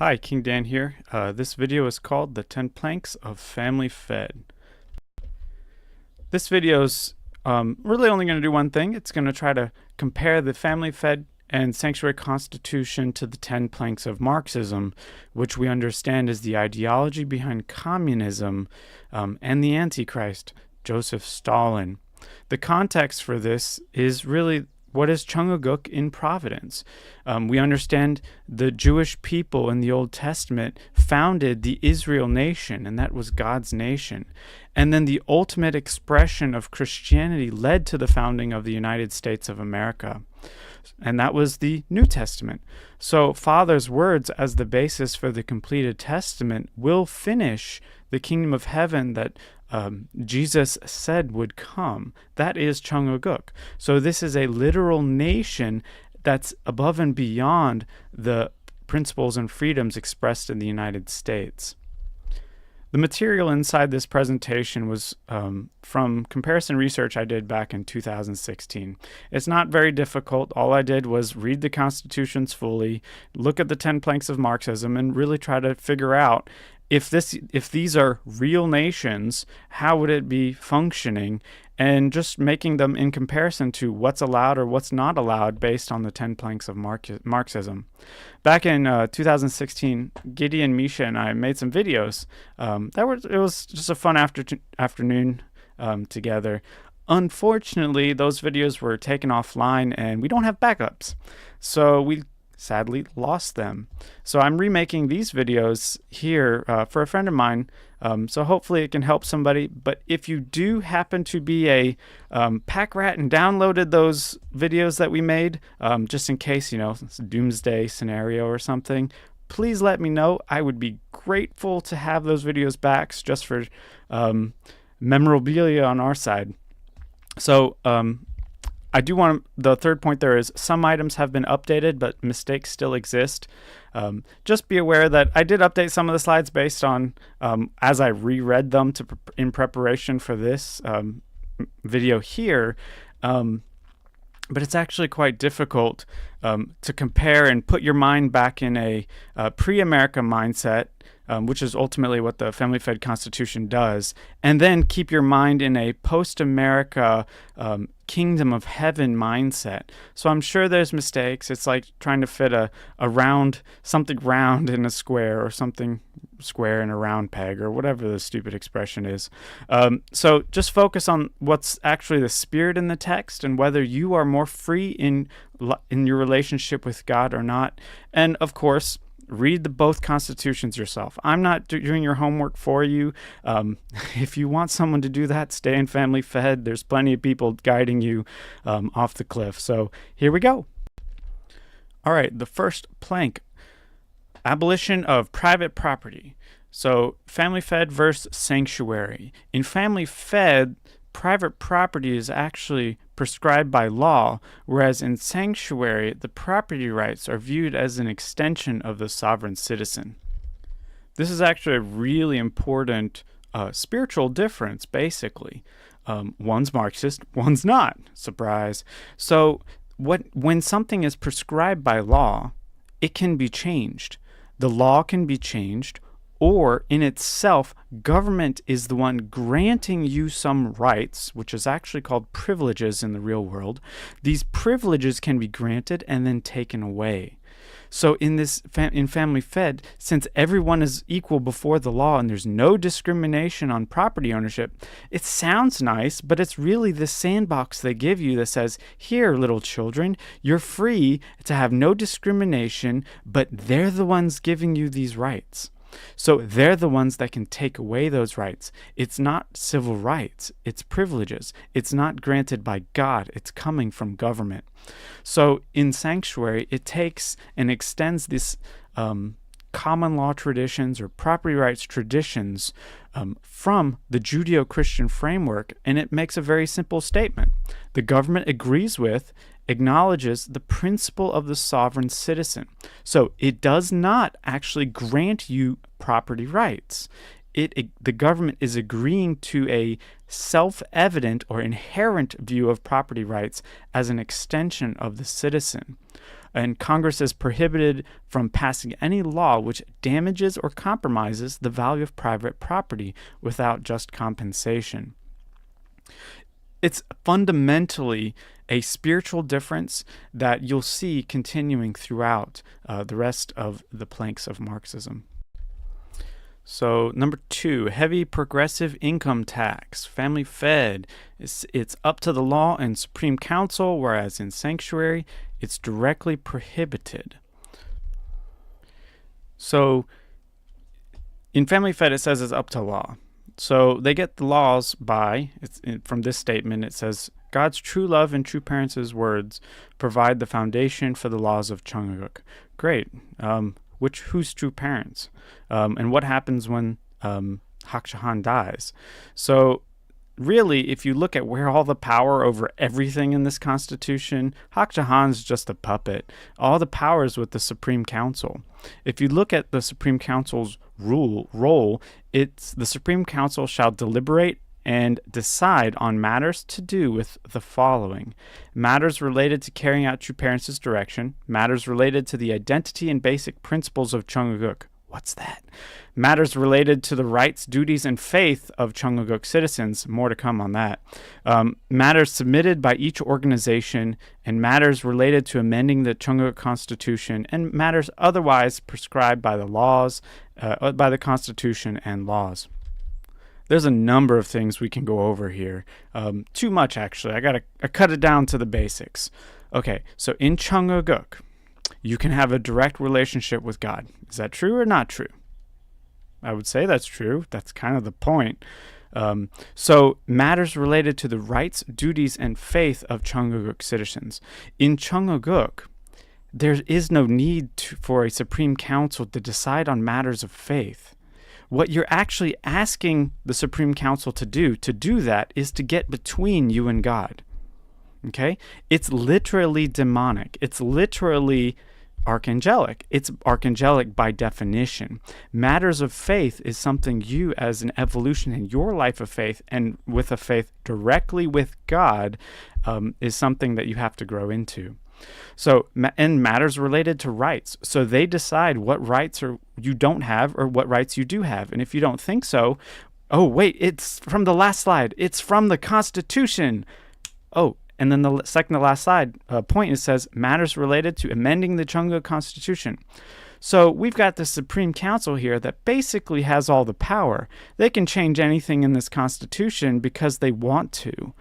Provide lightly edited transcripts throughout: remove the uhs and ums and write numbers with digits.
Hi, King Dan here. This video is called The 10 Planks of Family Fed. This video is really only going to do one thing. It's going to try to compare the Family Fed and Sanctuary Constitution to the 10 Planks of Marxism, which we understand is the ideology behind communism and the Antichrist, Joseph Stalin. The context for this is really what is Cheon Il Guk in Providence. We understand the Jewish people in the Old Testament founded the Israel nation, and that was God's nation. And then the ultimate expression of Christianity led to the founding of the United States of America. And that was the New Testament. So Father's words as the basis for the completed testament will finish the kingdom of heaven that Jesus said would come. That is Cheon Il Guk. So this is a literal nation that's above and beyond the principles and freedoms expressed in the United States. The material inside this presentation was from comparison research I did back in 2016. It's not very difficult. All I did was read the constitutions fully, look at the 10 planks of Marxism, and really try to figure out if these are real nations, how would it be functioning, and just making them in comparison to what's allowed or what's not allowed based on the 10 planks of Marxism. Back in 2016, Gideon, Misha, and I made some videos. It was just a fun afternoon together. Unfortunately, those videos were taken offline, and we don't have backups. So we sadly lost them. So I'm remaking these videos here for a friend of mine, so hopefully it can help somebody. But if you do happen to be a pack rat and downloaded those videos that we made, just in case, it's a doomsday scenario or something, please let me know. I would be grateful to have those videos back just for memorabilia on our side. So I do want the third point there is some items have been updated, but mistakes still exist. Just be aware that I did update some of the slides based on as I reread them in preparation for this video here. But it's actually quite difficult to compare and put your mind back in a pre-America mindset, which is ultimately what the Family Fed Constitution does, and then keep your mind in a post-America kingdom of heaven mindset. So I'm sure there's mistakes. It's like trying to fit something round in a square, or something square in a round peg, or whatever the stupid expression is. So just focus on what's actually the spirit in the text and whether you are more free in your relationship with God or not. And of course, read both constitutions yourself. I'm not doing your homework for you. If you want someone to do that, stay in Family Fed. There's plenty of people guiding you off the cliff. So here we go. All right, the first plank, abolition of private property. So Family Fed versus Sanctuary. In Family Fed, private property is actually prescribed by law, whereas in Sanctuary, the property rights are viewed as an extension of the sovereign citizen. This is actually a really important spiritual difference, basically. One's Marxist, one's not. Surprise. So when something is prescribed by law, it can be changed. The law can be changed, or in itself, government is the one granting you some rights, which is actually called privileges in the real world. These privileges can be granted and then taken away. So in Family Fed, since everyone is equal before the law and there's no discrimination on property ownership, it sounds nice, but it's really the sandbox they give you that says, here, little children, you're free to have no discrimination, but they're the ones giving you these rights. So they're the ones that can take away those rights. It's not civil rights, it's privileges. It's not granted by God, it's coming from government. So in Sanctuary, it takes and extends this common law traditions or property rights traditions from the Judeo-Christian framework, and it makes a very simple statement. The government agrees with, acknowledges the principle of the sovereign citizen. So it does not actually grant you property rights. The government is agreeing to a self-evident or inherent view of property rights as an extension of the citizen. and Congress is prohibited from passing any law which damages or compromises the value of private property without just compensation. It's fundamentally a spiritual difference that you'll see continuing throughout the rest of the planks of Marxism. So number 2, heavy progressive income tax. Family fed, it's up to the law and Supreme Council, whereas in sanctuary, it's directly prohibited. So in family fed, it says it's up to law. So they get the laws by, from this statement, it says, God's true love and true parents' words provide the foundation for the laws of Cheon Il Guk. Great. Who's true parents? And what happens when Hak Jahan dies? So really, if you look at where all the power over everything in this Constitution, Hak Jahan's just a puppet. All the power is with the Supreme Council. If you look at the Supreme Council's role, it's the Supreme Council shall deliberate and decide on matters to do with the following: matters related to carrying out true parents' direction, matters related to the identity and basic principles of Cheon Il Guk. What's that? Matters related to the rights, duties, and faith of Cheon Il Guk citizens. More to come on that. Matters submitted by each organization, and matters related to amending the Cheon Il Guk Constitution, and matters otherwise prescribed by the laws, by the Constitution and laws. There's a number of things we can go over here. Too much, actually. I cut it down to the basics. Okay, so in Cheon Il Guk, you can have a direct relationship with God. Is that true or not true? I would say that's true. That's kind of the point. So matters related to the rights, duties, and faith of Cheon Il Guk citizens. In Cheon Il Guk, there is no need for a Supreme Council to decide on matters of faith. What you're actually asking the Supreme Council to do that is to get between you and God. Okay? It's literally demonic. It's literally archangelic. It's archangelic by definition. Matters of faith is something you, as an evolution in your life of faith and with a faith directly with God, is something that you have to grow into. So, and matters related to rights. So they decide what rights you don't have or what rights you do have. And if you don't think so, oh, wait, it's from the last slide. It's from the Constitution. Oh, and then the second to last slide point, it says matters related to amending the Cheon Il Guk Constitution. So we've got the Supreme Council here that basically has all the power. They can change anything in this Constitution because they want to,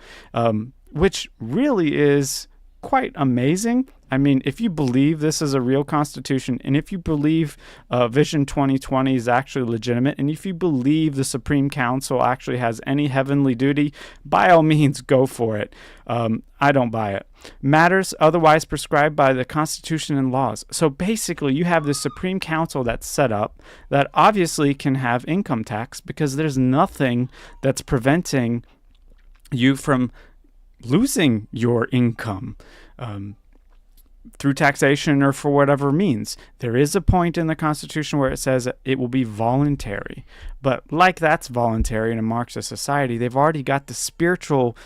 which really is quite amazing. I mean, if you believe this is a real constitution, and if you believe Vision 2020 is actually legitimate, and if you believe the Supreme Council actually has any heavenly duty, by all means, go for it. I don't buy it. Matters otherwise prescribed by the Constitution and laws. So basically, you have the Supreme Council that's set up that obviously can have income tax because there's nothing that's preventing you from losing your income through taxation or for whatever means. There is a point in the Constitution where it says it will be voluntary. But like that's voluntary in a Marxist society, they've already got the spiritual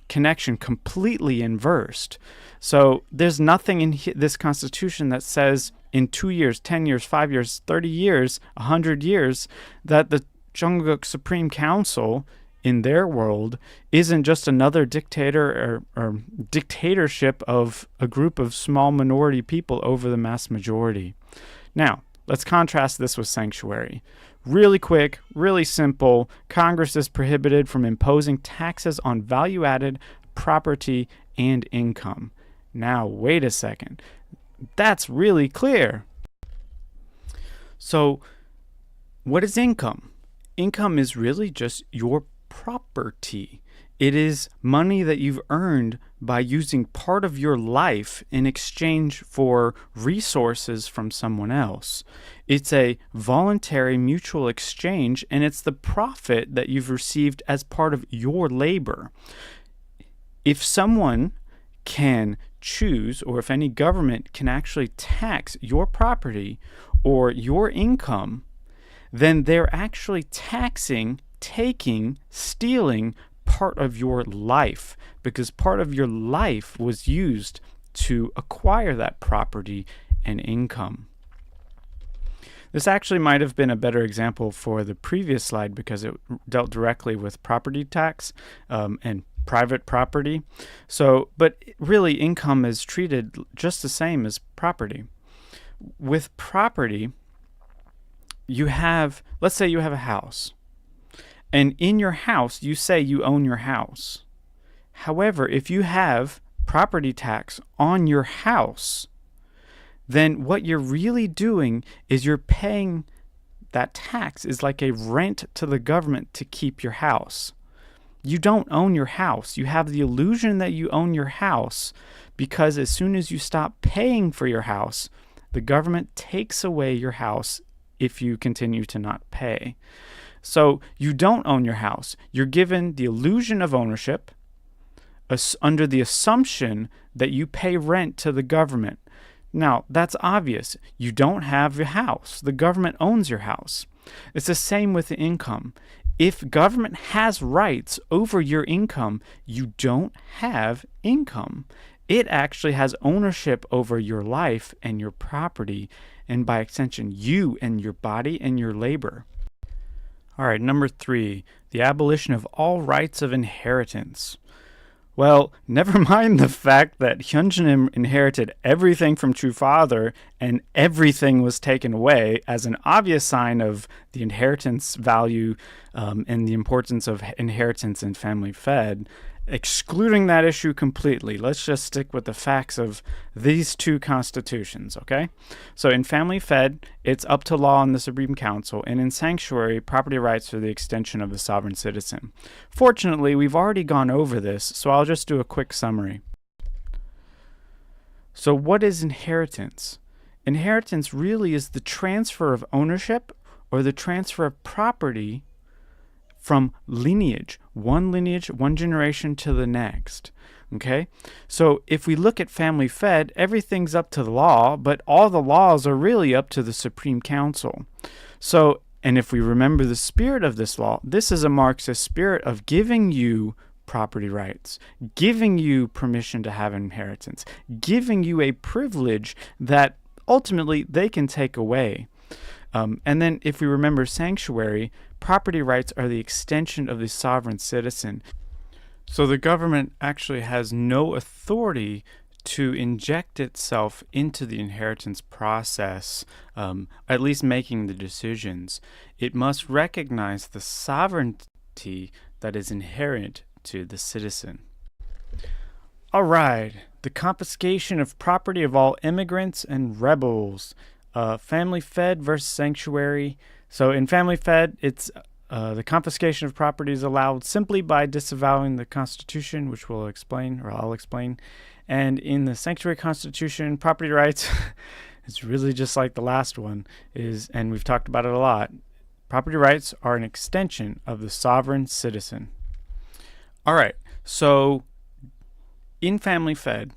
connection completely inversed. So there's nothing in this Constitution that says in 2 years, 10 years, 5 years, 30 years, 100 years, that the Cheon Il Guk Supreme Council in their world isn't just another dictator or dictatorship of a group of small minority people over the mass majority. Now, let's contrast this with sanctuary. Really quick, really simple. Congress is prohibited from imposing taxes on value-added property and income. Now, wait a second. That's really clear. So, what is income? Income is really just your property. It is money that you've earned by using part of your life in exchange for resources from someone else. It's a voluntary mutual exchange, and it's the profit that you've received as part of your labor. If someone can choose, or if any government can actually tax your property or your income, then they're actually taxing, taking, stealing part of your life, because part of your life was used to acquire that property and income. This actually might have been a better example for the previous slide because it dealt directly with property tax and private property. But really, income is treated just the same as property. With property, let's say you have a house. And in your house, you say you own your house. However, if you have property tax on your house, then what you're really doing is you're paying that tax is like a rent to the government to keep your house. You don't own your house. You have the illusion that you own your house because as soon as you stop paying for your house, the government takes away your house if you continue to not pay. So you don't own your house. You're given the illusion of ownership under the assumption that you pay rent to the government. Now, that's obvious. You don't have your house. The government owns your house. It's the same with the income. If government has rights over your income, you don't have income. It actually has ownership over your life and your property, and by extension, you and your body and your labor. All right, number 3, the abolition of all rights of inheritance. Well, never mind the fact that Hyunjin inherited everything from True Father and everything was taken away as an obvious sign of the inheritance value and the importance of inheritance in Family Fed. Excluding that issue completely, let's just stick with the facts of these two constitutions, okay? So in Family Fed, it's up to law in the Supreme Council, and in Sanctuary, property rights are the extension of the sovereign citizen. Fortunately, we've already gone over this, so I'll just do a quick summary. So what is inheritance? Inheritance really is the transfer of ownership or the transfer of property from lineage, one generation to the next. Okay? So if we look at Family Fed, everything's up to the law, but all the laws are really up to the Supreme Council. So, and if we remember the spirit of this law, this is a Marxist spirit of giving you property rights, giving you permission to have inheritance, giving you a privilege that ultimately they can take away. And then if we remember Sanctuary, property rights are the extension of the sovereign citizen. So the government actually has no authority to inject itself into the inheritance process, at least making the decisions. It must recognize the sovereignty that is inherent to the citizen. All right, the confiscation of property of all immigrants and rebels. Family Fed versus Sanctuary. So in Family Fed, it's the confiscation of property is allowed simply by disavowing the Constitution, which we'll explain, or I'll explain. And in the Sanctuary Constitution, property rights, it's really just like the last one, and we've talked about it a lot. Property rights are an extension of the sovereign citizen. All right, so in Family Fed,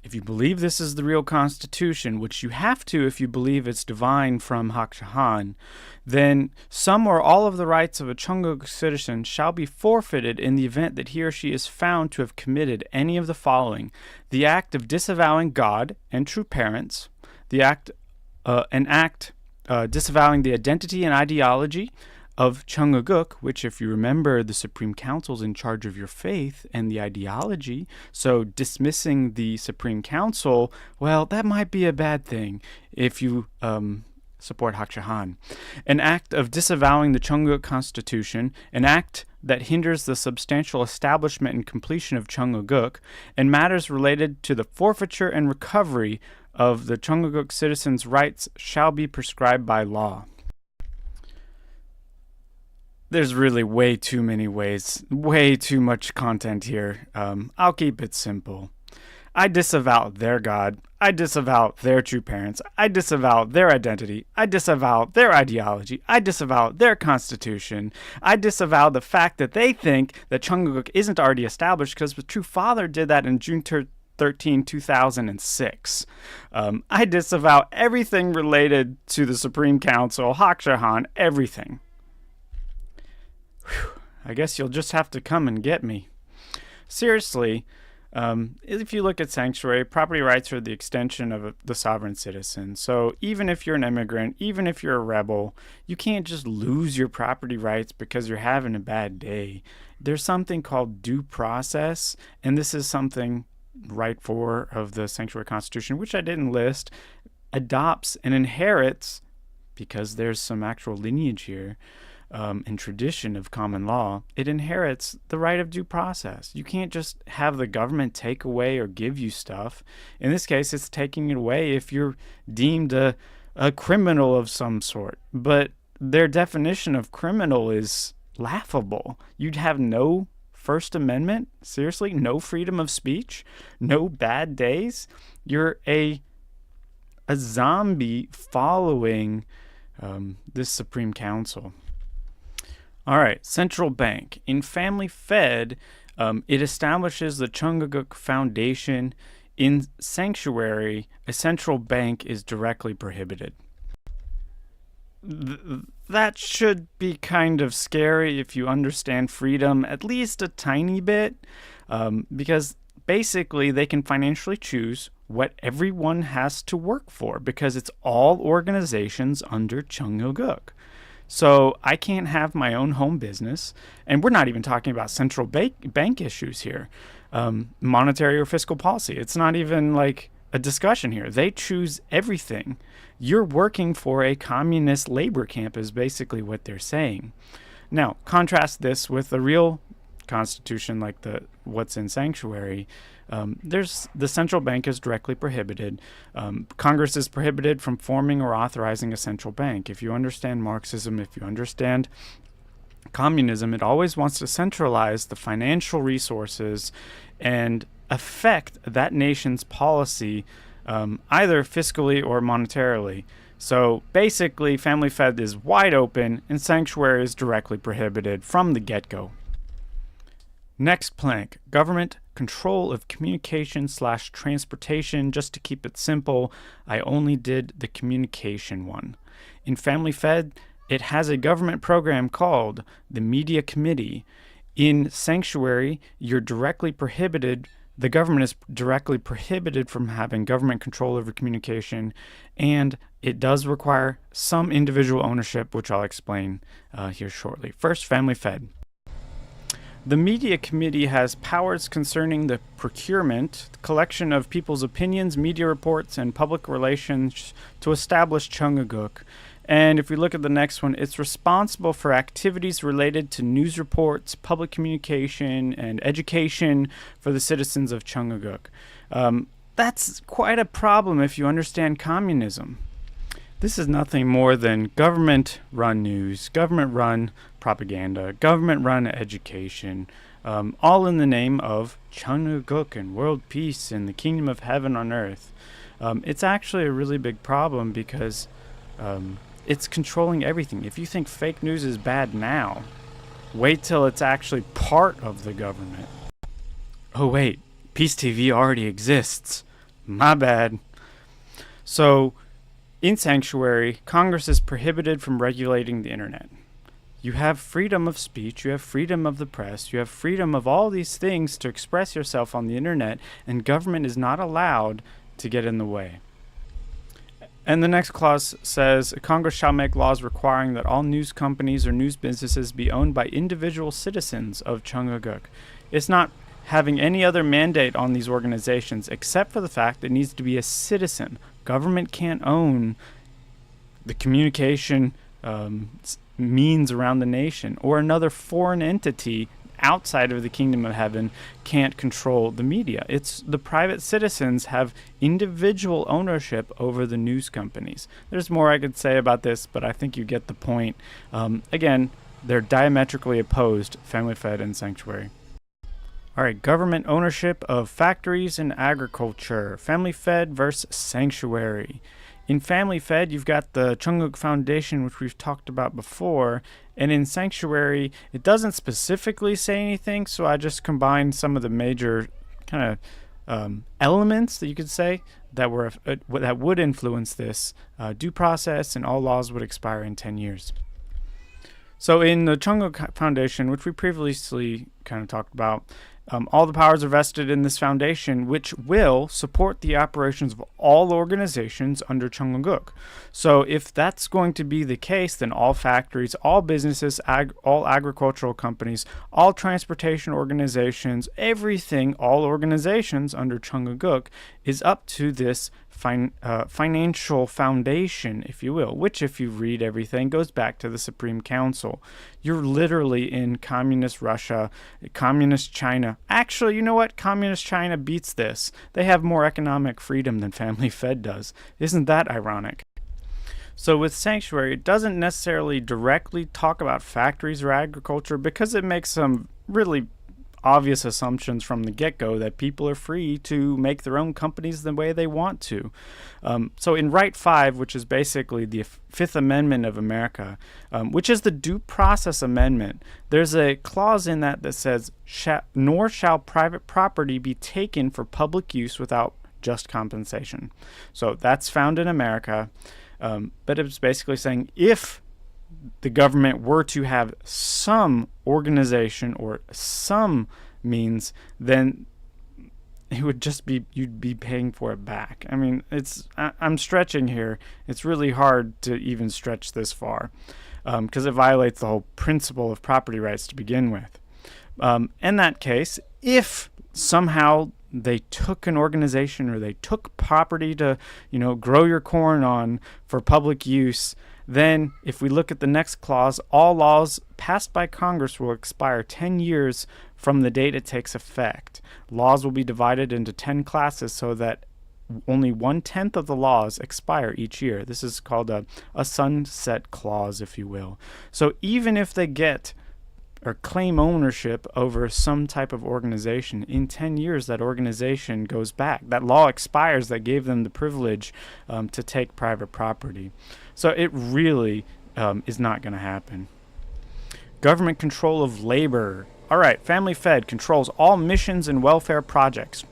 if you believe this is the real Constitution, which you have to if you believe it's divine from Hak Jahan, then some or all of the rights of a Cheonguk citizen shall be forfeited in the event that he or she is found to have committed any of the following: the act of disavowing God and true parents, an act disavowing the identity and ideology of Cheon Il Guk, which, if you remember, the Supreme Council is in charge of your faith and the ideology. So dismissing the Supreme Council, well, that might be a bad thing if you support Hak Jahan. An act of disavowing the Cheon Il Guk Constitution, an act that hinders the substantial establishment and completion of Cheon Il Guk, and matters related to the forfeiture and recovery of the Cheon Il Guk citizens' rights shall be prescribed by law. There's really way too many ways, way too much content here. I'll keep it simple. I disavow their God. I disavow their true parents. I disavow their identity. I disavow their ideology. I disavow their constitution. I disavow the fact that they think that Cheon Il Guk isn't already established because the True Father did that in June 13, 2006. I disavow everything related to the Supreme Council, Hak Jahan, everything. Whew, I guess you'll just have to come and get me. Seriously, If you look at sanctuary, property rights are the extension of the sovereign citizen. So even if you're an immigrant, even if you're a rebel, you can't just lose your property rights because you're having a bad day. There's something called due process, and this is something Right 4 of the Sanctuary Constitution, which I didn't list, adopts and inherits, because there's some actual lineage here and tradition of common law, it inherits the right of due process. You can't just have the government take away or give you stuff. In this case, it's taking it away if you're deemed a criminal of some sort. But their definition of criminal is laughable. You'd have no First Amendment? Seriously? No freedom of speech? No bad days? You're a zombie following this Supreme Council. All right, central bank. In Family Fed, it establishes the Cheon Il Guk Foundation. In Sanctuary, a central bank is directly prohibited. That should be kind of scary if you understand freedom at least a tiny bit, because basically they can financially choose what everyone has to work for, because it's all organizations under Cheon Il Guk. So I can't have my own home business, and we're not even talking about central bank issues here, monetary or fiscal policy. It's not even like a discussion here. They choose everything. You're working for a communist labor camp is basically what they're saying. Now, contrast this with the real constitution, like what's in Sanctuary. There's the central bank is directly prohibited. Congress is prohibited from forming or authorizing a central bank. If you understand Marxism, if you understand communism, it always wants to centralize the financial resources and affect that nation's policy, either fiscally or monetarily. So basically, Family Fed is wide open and Sanctuary is directly prohibited from the get-go. Next plank, government control of communication/transportation. Just to keep it simple, I only did the communication one. In Family Fed, it has a government program called the Media Committee. In Sanctuary, you're directly prohibited. The government is directly prohibited from having government control over communication, and it does require some individual ownership, which I'll explain here shortly. First, Family Fed. The Media Committee has powers concerning the procurement, collection of people's opinions, media reports, and public relations to establish Cheon Il Guk. And if we look at the next one, it's responsible for activities related to news reports, public communication, and education for the citizens of Cheon Il Guk. That's quite a problem if you understand communism. This is nothing more than government-run news, government-run propaganda, government-run education, all in the name of Cheon Il Guk and world peace and the kingdom of heaven on earth. It's actually a really big problem because it's controlling everything. If you think fake news is bad now, wait till it's actually part of the government. Oh wait, Peace TV already exists. My bad. So, in Sanctuary, Congress is prohibited from regulating the internet. You have freedom of speech, you have freedom of the press, you have freedom of all these things to express yourself on the internet, and government is not allowed to get in the way. And the next clause says, Congress shall make laws requiring that all news companies or news businesses be owned by individual citizens of Cheon Il Guk. It's not having any other mandate on these organizations except for the fact that it needs to be a citizen. Government can't own the communication means around the nation, or another foreign entity outside of the kingdom of heaven can't control the media. It's the private citizens have individual ownership over the news companies. There's more I could say about this, but I think you get the point. Again, they're diametrically opposed, Family Fed and Sanctuary. All right, government ownership of factories and agriculture. Family Fed versus Sanctuary. In Family Fed, you've got the Cheon Il Guk Foundation, which we've talked about before. And in Sanctuary, it doesn't specifically say anything, so I just combined some of the major kind of elements that you could say that would influence this due process, and all laws would expire in 10 years. So in the Cheon Il Guk Foundation, which we previously kind of talked about, All the powers are vested in this foundation, which will support the operations of all organizations under Cheon Il Guk. So if that's going to be the case, then all factories, all businesses, all agricultural companies, all transportation organizations, everything, all organizations under Cheon Il Guk is up to this financial foundation, if you will, which, if you read everything, goes back to the Supreme Council. You're literally in communist Russia, communist China. Actually, you know what? Communist China beats this. They have more economic freedom than Family Fed does. Isn't that ironic? So with sanctuary, it doesn't necessarily directly talk about factories or agriculture because it makes some really obvious assumptions from the get-go that people are free to make their own companies the way they want to. So in Right 5, which is basically the Fifth Amendment of America, which is the Due Process Amendment, there's a clause in that says, nor shall private property be taken for public use without just compensation. So that's found in America, but it's basically saying if the government were to have some organization or some means, then it would just be, you'd be paying for it back. I mean, I'm stretching here. It's really hard to even stretch this far because it violates the whole principle of property rights to begin with. In that case, if somehow they took an organization or they took property to, grow your corn on for public use, then if we look at the next clause, all laws passed by Congress will expire 10 years from the date it takes effect. Laws will be divided into 10 classes so that only 1/10 of the laws expire each year. This is called a sunset clause, if you will. So even if they get or claim ownership over some type of organization, in 10 years that organization goes back. That law expires that gave them the privilege to take private property. So it really is not going to happen. Government control of labor. All right, Family Fed controls all missions and welfare projects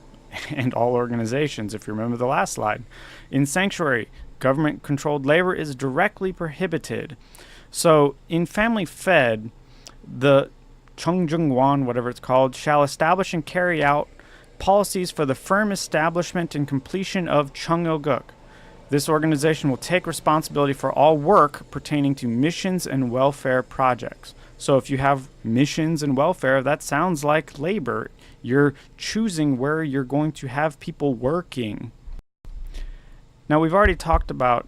and all organizations, if you remember the last slide. In Sanctuary, government-controlled labor is directly prohibited. So in Family Fed, the Cheongjungwan, whatever it's called, shall establish and carry out policies for the firm establishment and completion of Cheon Il Guk. This organization will take responsibility for all work pertaining to missions and welfare projects. So if you have missions and welfare, that sounds like labor. You're choosing where you're going to have people working. Now, we've already talked about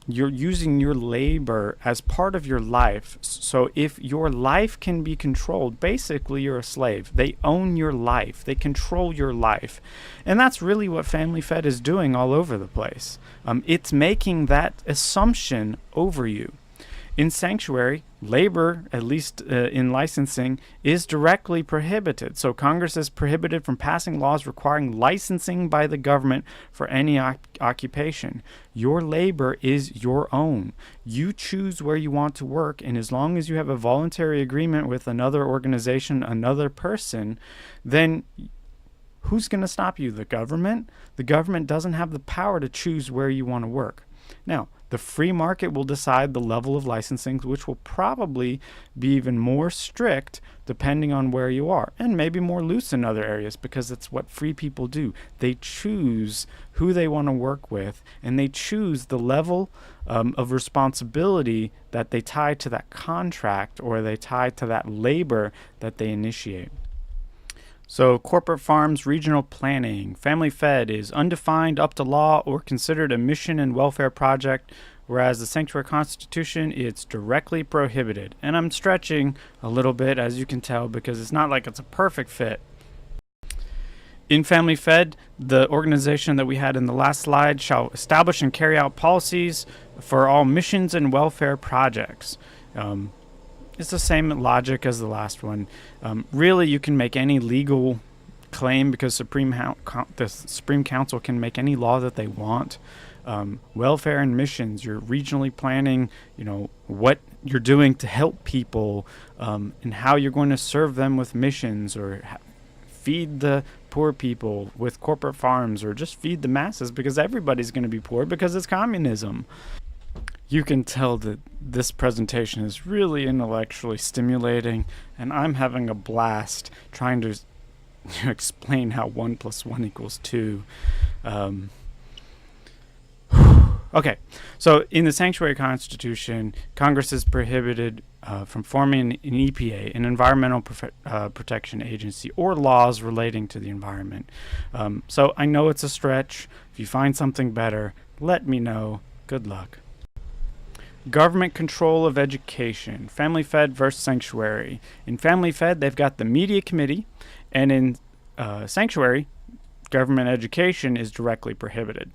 you're using your labor as part of your life. So if your life can be controlled, basically you're a slave. They own your life. They control your life. And that's really what Family Fed is doing all over the place. It's making that assumption over you. In Sanctuary, labor, at least in licensing, is directly prohibited. So Congress is prohibited from passing laws requiring licensing by the government for any occupation. Your labor is your own. You choose where you want to work, and as long as you have a voluntary agreement with another organization, another person, then who's going to stop you? The government? The government doesn't have the power to choose where you want to work. Now, the free market will decide the level of licensing, which will probably be even more strict depending on where you are, and maybe more loose in other areas, because it's what free people do. They choose who they want to work with, and they choose the level of responsibility that they tie to that contract or they tie to that labor that they initiate. So corporate farms, regional planning. Family Fed is undefined, up to law, or considered a mission and welfare project, whereas the Sanctuary Constitution, it's directly prohibited. And I'm stretching a little bit, as you can tell, because it's not like it's a perfect fit. In Family Fed, the organization that we had in the last slide shall establish and carry out policies for all missions and welfare projects. It's the same logic as the last one. Really, you can make any legal claim because the Supreme Council can make any law that they want. Welfare and missions, you're regionally planning, what you're doing to help people and how you're going to serve them with missions, or feed the poor people with corporate farms, or just feed the masses because everybody's going to be poor because it's communism. You can tell that this presentation is really intellectually stimulating, and I'm having a blast trying to explain how 1 + 1 = 2. Okay, so in the Sanctuary Constitution, Congress is prohibited from forming an EPA, an Environmental Protection Agency, or laws relating to the environment. So I know it's a stretch. If you find something better, let me know. Good luck. Government control of education. Family Fed versus Sanctuary. In Family Fed, they've got the Media Committee, and in Sanctuary, government education is directly prohibited.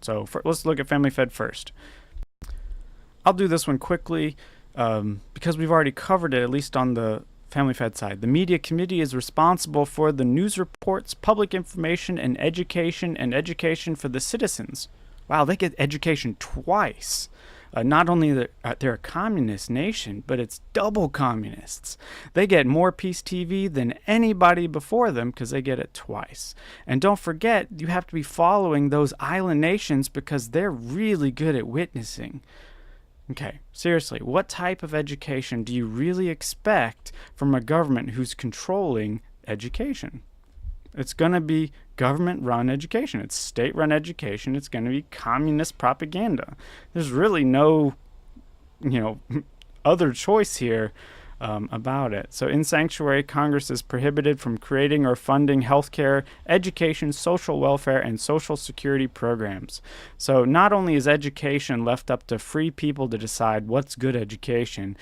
So let's look at Family Fed first. I'll do this one quickly because we've already covered it, at least on the Family Fed side. The Media Committee is responsible for the news reports, public information, and education for the citizens. Wow, they get education twice. Not only they're a communist nation, but it's double communists. They get more Peace TV than anybody before them because they get it twice. And don't forget, you have to be following those island nations because they're really good at witnessing. Okay, seriously, what type of education do you really expect from a government who's controlling education? It's going to be government-run education. It's state-run education. It's going to be communist propaganda. There's really no, other choice here about it. So in Sanctuary, Congress is prohibited from creating or funding healthcare, education, social welfare, and social security programs. So not only is education left up to free people to decide what's good education,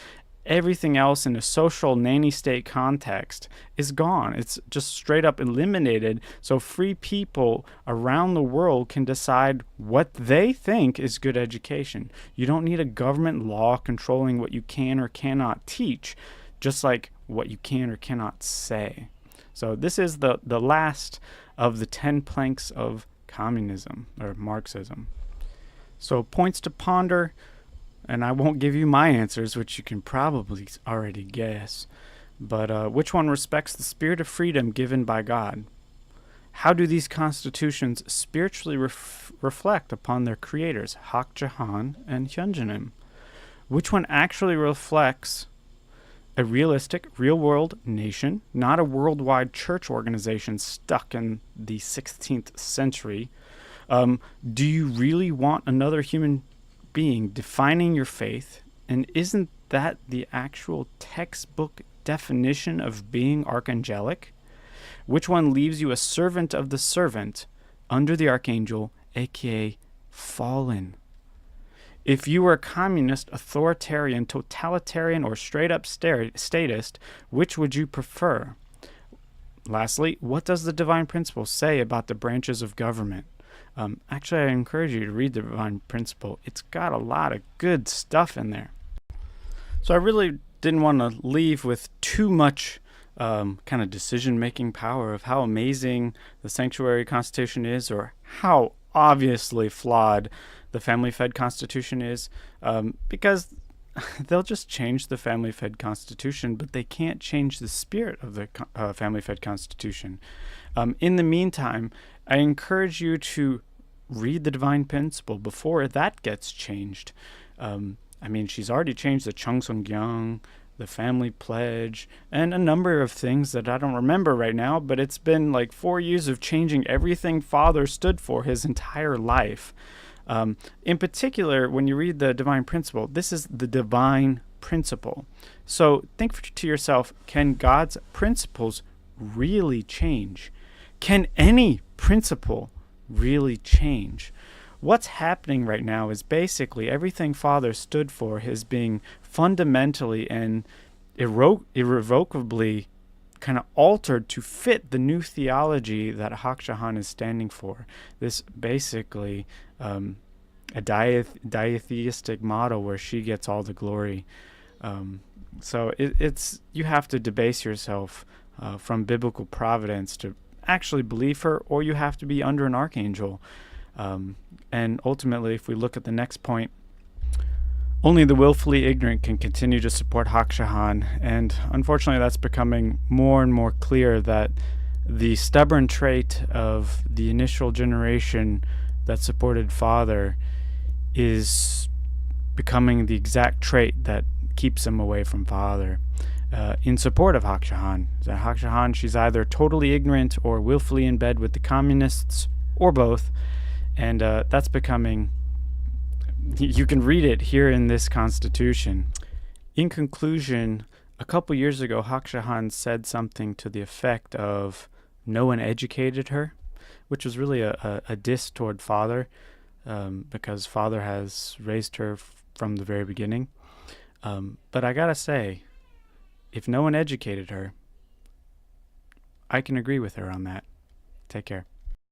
everything else in a social nanny state context is gone. It's just straight up eliminated, so free people around the world can decide what they think is good education. You don't need a government law controlling what you can or cannot teach, just like what you can or cannot say. So this is the last of the 10 planks of communism or Marxism. So points to ponder. And I won't give you my answers, which you can probably already guess. But which one respects the spirit of freedom given by God? How do these constitutions spiritually reflect upon their creators, Hak Jahan and Hyunjanim? Which one actually reflects a realistic, real-world nation, not a worldwide church organization stuck in the 16th century? Do you really want another human being defining your faith, and isn't that the actual textbook definition of being archangelic? Which one leaves you a servant of the servant under the archangel, aka fallen? If you were a communist, authoritarian, totalitarian, or straight up statist, which would you prefer? Lastly, what does the divine principle say about the branches of government? Actually, I encourage you to read the Divine Principle. It's got a lot of good stuff in there. So I really didn't want to leave with too much kind of decision-making power of how amazing the Sanctuary Constitution is, or how obviously flawed the Family Fed Constitution is, because they'll just change the Family Fed Constitution, but they can't change the spirit of the Family Fed Constitution. In the meantime, I encourage you to read the Divine Principle before that gets changed. She's already changed the Cheong, the Family Pledge, and a number of things that I don't remember right now, but it's been like 4 years of changing everything Father stood for his entire life. In particular, when you read the Divine Principle, this is the divine principle. So think to yourself, can God's principles really change? Can any principle really change? What's happening right now is basically everything Father stood for is being fundamentally and irrevocably kind of altered to fit the new theology that Hak Jahan is standing for. This basically a diatheistic model where she gets all the glory. So it's you have to debase yourself from biblical providence to actually believe her, or you have to be under an archangel. And ultimately, if we look at the next point, only the willfully ignorant can continue to support Hak Jahan, and unfortunately that's becoming more and more clear that the stubborn trait of the initial generation that supported Father is becoming the exact trait that keeps him away from father. In support of Hak Jahan. Hak Jahan, she's either totally ignorant or willfully in bed with the communists, or both, and that's becoming... You can read it here in this constitution. In conclusion, a couple years ago, Hak Jahan said something to the effect of, no one educated her, which was really a diss toward father, because father has raised her from the very beginning. But I gotta say, if no one educated her, I can agree with her on that. Take care.